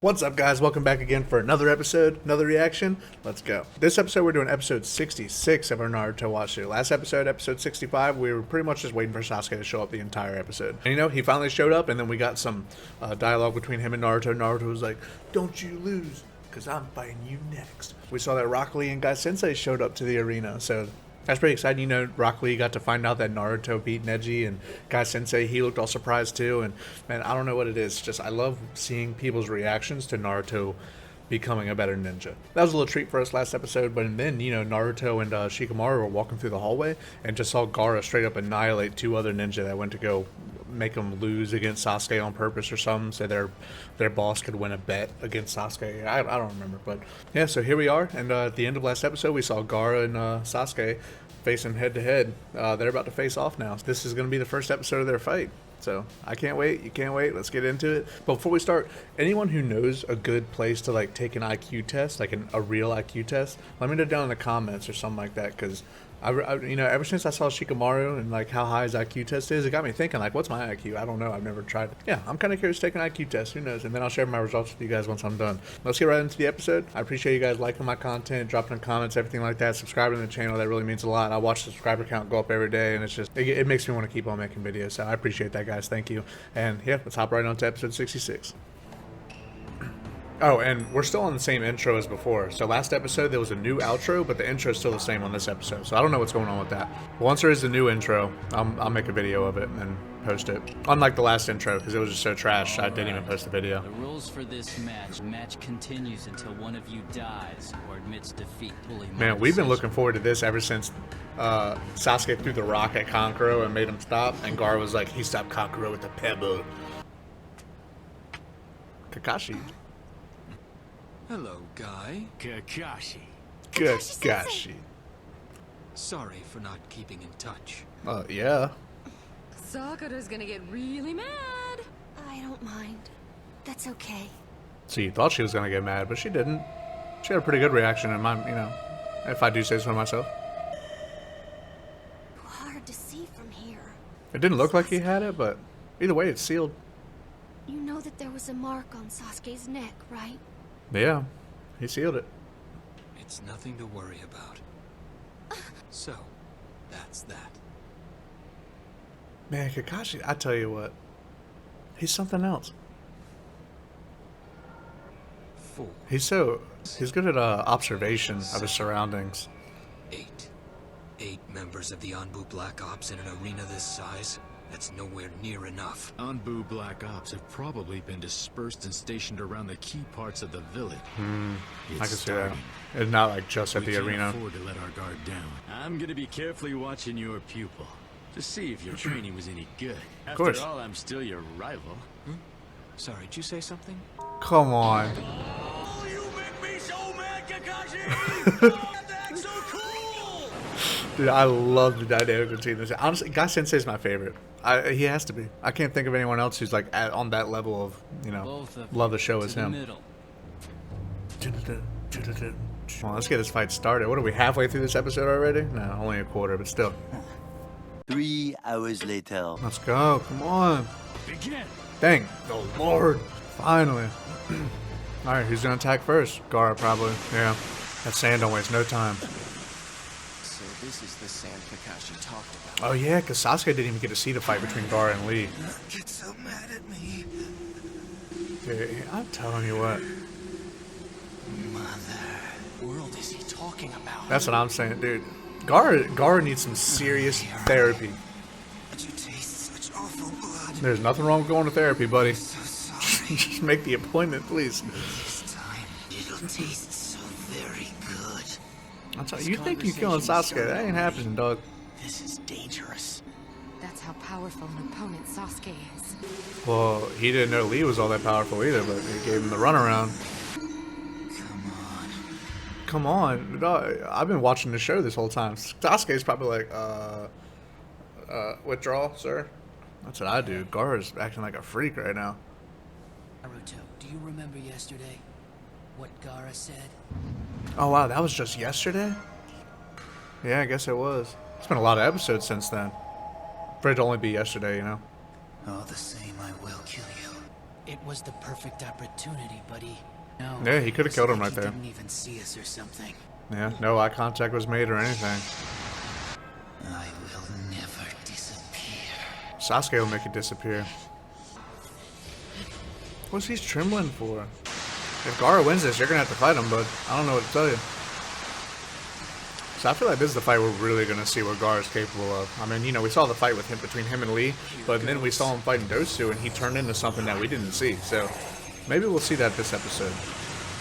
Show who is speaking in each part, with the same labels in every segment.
Speaker 1: What's up, guys? Welcome back again for another episode, another reaction. Let's go. This episode, we're doing episode 66 of our Naruto watch through. Last episode, episode 65, we were pretty much just waiting for Sasuke to show up the entire episode. And you know, he finally showed up, and then we got some dialogue between him and Naruto. Naruto was like, "Don't you lose, because I'm fighting you next." We saw that Rock Lee and Guy Sensei showed up to the arena, so that's pretty exciting. You know, Rock Lee got to find out that Naruto beat Neji, and Guy Sensei, he looked all surprised too. And man, I don't know what it is. Just I love seeing people's reactions to Naruto becoming a better ninja. That was a little treat for us last episode. But then, you know, Naruto and Shikamaru were walking through the hallway and just saw Gaara straight up annihilate two other ninja that went to go make them lose against Sasuke on purpose or something, so their boss could win a bet against Sasuke. I don't remember, but yeah, so here we are, and at the end of last episode we saw Gaara and Sasuke facing head to head. They're about to face off now. This is going to be the first episode of their fight, so I can't wait. You can't wait. Let's get into it. But before we start, anyone who knows a good place to like take an IQ test, like a real IQ test, let me know down in the comments or something like that, because I, you know, ever since I saw Shikamaru and like how high his IQ test is, it got me thinking like, what's my IQ? I don't know. I've never tried it. Yeah, I'm kind of curious to take an IQ test. Who knows? And then I'll share my results with you guys once I'm done. Let's get right into the episode. I appreciate you guys liking my content, dropping comments, everything like that, subscribing to the channel. That really means a lot. I watch the subscriber count go up every day, and it's just it makes me want to keep on making videos. So I appreciate that, guys. Thank you. And yeah, let's hop right on to episode 66. Oh, and we're still on the same intro as before. So last episode, there was a new outro, but the intro is still the same on this episode. So I don't know what's going on with that. Once there is a new intro, I'll make a video of it and then post it. Unlike the last intro, because it was just so trash, I didn't even post the video.
Speaker 2: The rules for this match continues until one of you dies or admits defeat.
Speaker 1: Man, we've been looking forward to this ever since Sasuke threw the rock at Kankuro and made him stop. And Gaara was like, he stopped Kankuro with a pebble. Kakashi.
Speaker 3: Hello, Guy.
Speaker 2: Kakashi.
Speaker 1: Kakashi.
Speaker 3: Sorry for not keeping in touch.
Speaker 1: Yeah.
Speaker 4: Sakura's gonna get really mad. I don't mind. That's okay.
Speaker 1: So you thought she was gonna get mad, but she didn't. She had a pretty good reaction in my, you know, if I do say so myself.
Speaker 4: Hard to see from here.
Speaker 1: It didn't look like he had it, but either way, it's sealed.
Speaker 4: You know that there was a mark on Sasuke's neck, right?
Speaker 1: Yeah, he sealed it.
Speaker 3: It's nothing to worry about. So, that's that.
Speaker 1: Man, Kakashi, I tell you what, he's something else.
Speaker 3: 4.
Speaker 1: He's good at observation of his surroundings.
Speaker 3: 8. 8 members of the Anbu Black Ops in an arena this size? That's nowhere near enough.
Speaker 5: Anbu Black Ops have probably been dispersed and stationed around the key parts of the village.
Speaker 1: I can see that. It's not like just at the arena.
Speaker 5: We can't afford to let our guard down. I'm gonna be carefully watching your pupil to see if your training was any good.
Speaker 1: Of course.
Speaker 5: After all, I'm still your rival.
Speaker 3: Sorry, did you say something?
Speaker 1: Come on.
Speaker 2: Oh, you make me so mad, Kakashi! That's so cool!
Speaker 1: Dude, I love the dynamic between this. Honestly, Guy Sensei is my favorite. He has to be. I can't think of anyone else who's like on that level of, you know, love the show as him. Well, let's get this fight started. What are we, halfway through this episode already? No, only a quarter, but still.
Speaker 6: 3 hours later.
Speaker 1: Let's go. Come on.
Speaker 5: Begin.
Speaker 1: Thank the Lord. Finally. All right, who's going to attack first? Gaara, probably. Yeah. That sand don't waste no time.
Speaker 3: So this is the sand Kakashi talked about.
Speaker 1: Oh, yeah, because Sasuke didn't even get to see the fight between Gaara and Lee.
Speaker 6: Get so mad at me.
Speaker 1: Dude, I'm telling you what.
Speaker 3: What world is he talking about?
Speaker 1: That's what I'm saying, dude. Gaara needs some serious therapy.
Speaker 6: You taste such awful blood.
Speaker 1: There's nothing wrong with going to therapy, buddy.
Speaker 6: So sorry.
Speaker 1: Just make the appointment, please.
Speaker 6: This time it'll taste so very good.
Speaker 1: I'm telling you, think you're killing Sasuke. That ain't happening, dog.
Speaker 6: This is dangerous.
Speaker 4: That's how powerful an opponent Sasuke is.
Speaker 1: Well, he didn't know Lee was all that powerful either, but he gave him the runaround. Come on, dog. I've been watching the show this whole time. Sasuke's probably like, withdraw, sir. That's what I do. Gaara's acting like a freak right now.
Speaker 2: Naruto, do you remember yesterday? What Gaara said?
Speaker 1: Oh, wow, that was just yesterday? Yeah, I guess it was. It's been a lot of episodes since then. For it to only be yesterday, you know?
Speaker 6: All the same, I will kill you. It was the perfect opportunity, buddy. No.
Speaker 1: Yeah, he could have killed him
Speaker 6: like
Speaker 1: right
Speaker 6: he
Speaker 1: there.
Speaker 6: Didn't even see us or something.
Speaker 1: Yeah, no eye contact was made or anything.
Speaker 6: I will never disappear.
Speaker 1: Sasuke will make it disappear. What's he trembling for? If Gaara wins this, you're gonna have to fight him, but I don't know what to tell you. So I feel like this is the fight we're really gonna see what Gaara is capable of. I mean, you know, we saw the fight with him between him and Lee, but then we saw him fighting those two, and he turned into something that we didn't see. So maybe we'll see that this episode,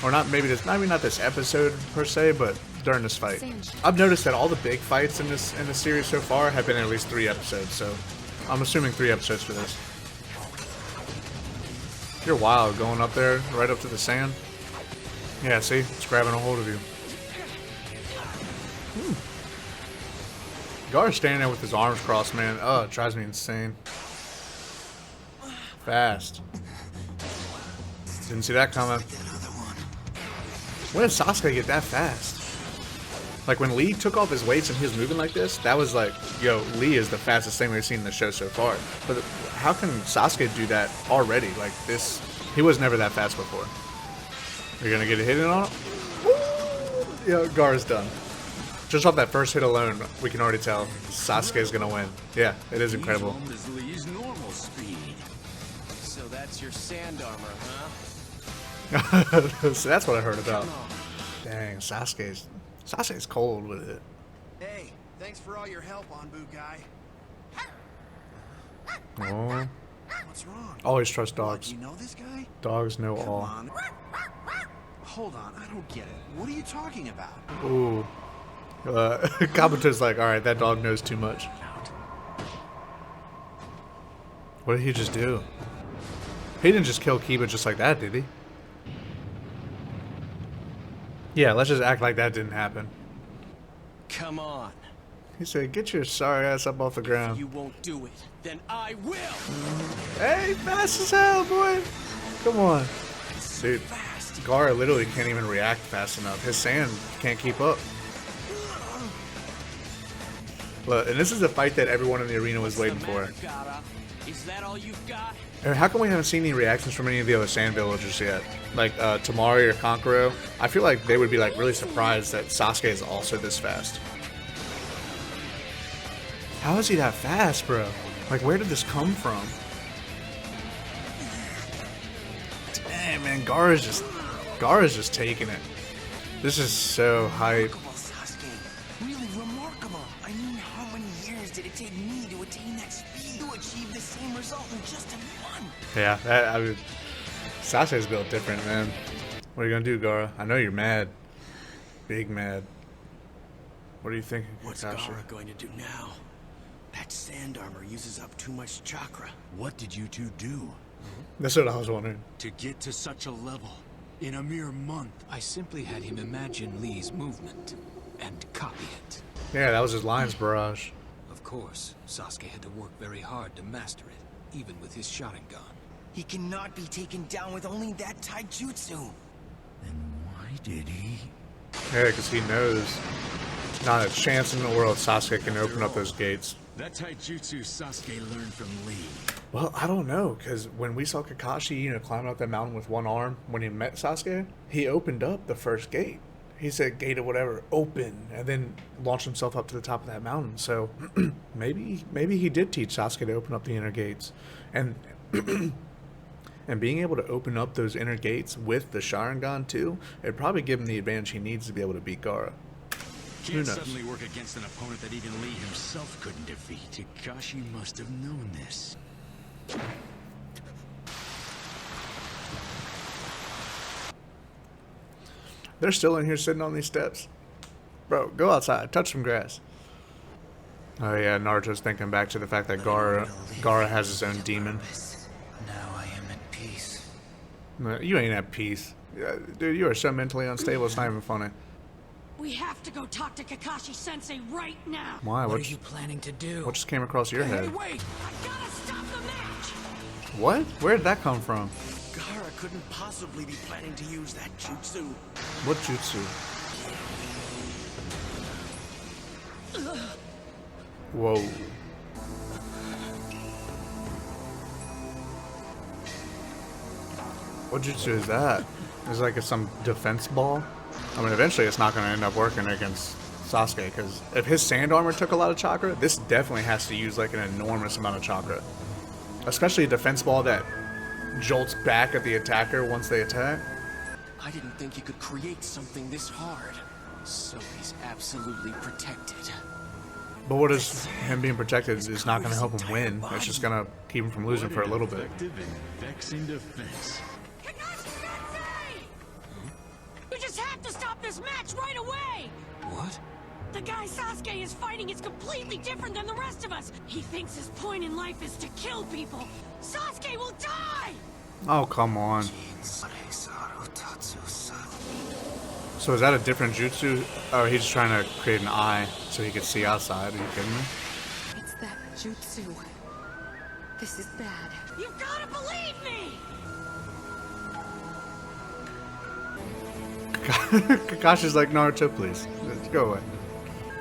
Speaker 1: or not. Maybe this, maybe not this episode per se, but during this fight. I've noticed that all the big fights in the series so far have been at least 3 episodes. So I'm assuming 3 episodes for this. You're wild going up there, right up to the sand. Yeah, see? It's grabbing a hold of you. Gaara's standing there with his arms crossed, man. Oh, it drives me insane. Fast. Didn't see that coming. When did Sasuke get that fast? Like, when Lee took off his weights and he was moving like this, that was like, yo, Lee is the fastest thing we've seen in the show so far. But how can Sasuke do that already? Like, this, he was never that fast before. You're gonna get a hit in on it? Yeah, Gaara's done. Just off that first hit alone, we can already tell Sasuke's gonna win. Yeah, it is incredible.
Speaker 5: Lee's normal speed.
Speaker 2: So that's your sand armor, huh?
Speaker 1: So that's what I heard about. Dang, Sasuke's cold with it.
Speaker 2: Hey, thanks for all your help, Anbu guy.
Speaker 1: Oh,
Speaker 2: What's wrong?
Speaker 1: always trust
Speaker 2: What,
Speaker 1: dogs.
Speaker 2: you know this guy?
Speaker 1: Dogs know
Speaker 2: Come
Speaker 1: all.
Speaker 2: on. Hold on, I don't get it. What are you talking about?
Speaker 1: Ooh. Kabuto's like, alright, that dog knows too much. What did he just do? He didn't just kill Kiba just like that, did he? Yeah, let's just act like that didn't happen.
Speaker 2: Come on.
Speaker 1: He said, get your sorry ass up off the ground.
Speaker 2: You won't do it, then I will.
Speaker 1: Hey, fast as hell, boy. Come on. Dude,
Speaker 2: Fast.
Speaker 1: Gaara literally can't even react fast enough. His sand can't keep up. Look, and this is a fight that everyone in the arena was waiting for.
Speaker 2: Gaara? Is that all you've got?
Speaker 1: And how come we haven't seen any reactions from any of the other sand villagers yet? Like Tamari or Kankuro? I feel like they would be like really surprised that Sasuke is also this fast. How is he that fast, bro? Like, where did this come from? Damn, man, Gaara's just taking it. This is so hype.
Speaker 6: Remarkable, Sasuke. Really remarkable. I mean, how many years did it take me to attain that speed to achieve the same result in just a month?
Speaker 1: Yeah, I mean, Sasuke's built different, man. What are you gonna do, Gaara? I know you're mad. Big mad. What are you thinking,
Speaker 2: What's
Speaker 1: Kakashi?
Speaker 2: Gaara going to do now? That sand armor uses up too much chakra.
Speaker 5: What did you two do
Speaker 1: That's what I was wondering.
Speaker 5: to get to such a level in a mere month?
Speaker 3: I simply had him imagine Lee's movement and copy it.
Speaker 1: Yeah, that was his lines barrage.
Speaker 3: Of course, Sasuke had to work very hard to master it, even with his Sharingan.
Speaker 6: He cannot be taken down with only that taijutsu.
Speaker 5: Then why did he?
Speaker 1: Yeah, because he knows not a chance in the world Sasuke can open up those gates.
Speaker 5: That taijutsu Sasuke learned from Lee.
Speaker 1: Well, I don't know, because when we saw Kakashi, you know, climbing up that mountain with one arm, when he met Sasuke, he opened up the first gate. He said, gate or whatever, open, and then launched himself up to the top of that mountain. So maybe he did teach Sasuke to open up the inner gates. And and being able to open up those inner gates with the Sharingan too, it'd probably give him the advantage he needs to be able to beat Gaara. Who
Speaker 5: Can't
Speaker 1: knows?
Speaker 5: suddenly work against an opponent that even Lee himself couldn't defeat. Kakashi must have known this.
Speaker 1: They're still in here sitting on these steps. Bro, go outside, touch some grass. Oh yeah, Naruto's thinking back to the fact that Gaara has his own demon.
Speaker 6: Now I am at peace.
Speaker 1: No, you ain't at peace. Dude, you are so mentally unstable, it's not even funny.
Speaker 4: We have to go talk to Kakashi Sensei right now.
Speaker 1: Why?
Speaker 6: What are you planning to do?
Speaker 1: What just came across your head?
Speaker 2: Wait!
Speaker 4: I gotta stop the match.
Speaker 1: What? Where did that come from?
Speaker 2: Gaara couldn't possibly be planning to use that jutsu.
Speaker 1: What jutsu? Whoa. What jutsu is that? Is like some defense ball? I mean, eventually it's not going to end up working against Sasuke, because if his sand armor took a lot of chakra, this definitely has to use like an enormous amount of chakra. Especially a defense ball that jolts back at the attacker once they attack.
Speaker 6: I didn't think you could create something this hard. So he's absolutely protected.
Speaker 1: But what is him being protected is not going to help him win. It's just going to keep him from losing for a little bit.
Speaker 5: Effective and vexing defense.
Speaker 2: Kakashi! You just have to stop this match right away!
Speaker 3: What?
Speaker 2: The guy Sasuke is fighting is completely different than the rest of us. He thinks his point in life is to kill people. Sasuke will die!
Speaker 1: Oh, come on. So is that a different jutsu? Oh, he's just trying to create an eye so he can see outside. Are you kidding me?
Speaker 4: It's that jutsu. This is bad.
Speaker 2: You've gotta believe me!
Speaker 1: Kakashi's like, Naruto, please. Let's go away.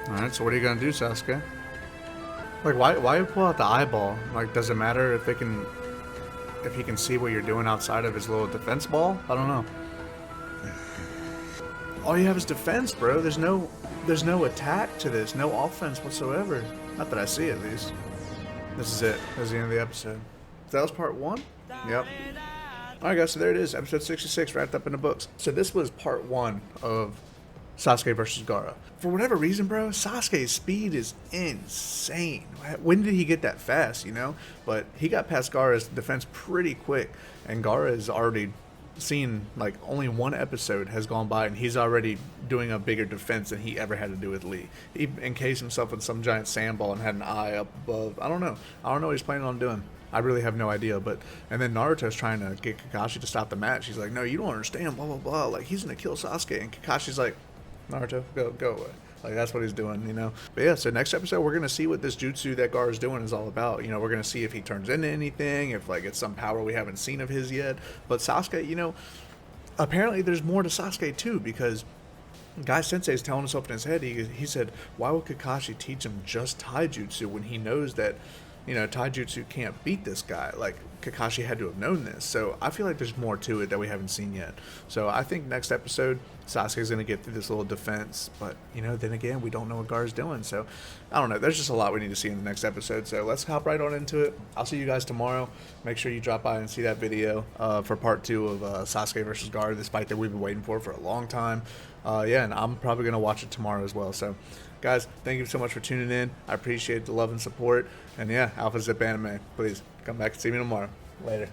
Speaker 1: Alright, so what are you gonna do, Sasuke? Like, why pull out the eyeball? Like, does it matter if he can see what you're doing outside of his little defense ball? I don't know. All you have is defense, bro. There's no attack to this, no offense whatsoever. Not that I see, at least. This is it. That's the end of the episode. That was part 1? Yep. Alright guys, so there it is. Episode 66 wrapped up in the books. So this was part 1 of Sasuke versus Gaara. For whatever reason, bro, Sasuke's speed is insane. When did he get that fast, you know? But he got past Gaara's defense pretty quick. And Gaara is already seen, like, only one episode has gone by and he's already doing a bigger defense than he ever had to do with Lee. He encased himself with some giant sandball and had an eye up above. I don't know what he's planning on doing. I really have no idea. But and then Naruto's trying to get Kakashi to stop the match. He's like, no, you don't understand, blah blah blah, like he's gonna kill Sasuke. And Kakashi's like, Naruto, go away. Like, that's what he's doing, you know? But yeah, so next episode, we're going to see what this jutsu that Gaara's doing is all about. You know, we're going to see if he turns into anything, if, like, it's some power we haven't seen of his yet. But Sasuke, you know, apparently there's more to Sasuke, too, because Guy Sensei is telling himself in his head, he said, why would Kakashi teach him just taijutsu when he knows that, you know, taijutsu can't beat this guy? Like, Kakashi had to have known this. So I feel like there's more to it that we haven't seen yet. So I think next episode, Sasuke's going to get through this little defense. But, you know, then again, we don't know what Gaara's doing. So I don't know. There's just a lot we need to see in the next episode. So let's hop right on into it. I'll see you guys tomorrow. Make sure you drop by and see that video for part 2 of Sasuke versus Gaara, this fight that we've been waiting for a long time. Yeah, and I'm probably going to watch it tomorrow as well. So, guys, thank you so much for tuning in. I appreciate the love and support. And yeah, Alpha Zip Anime, please come back and see me tomorrow. Later.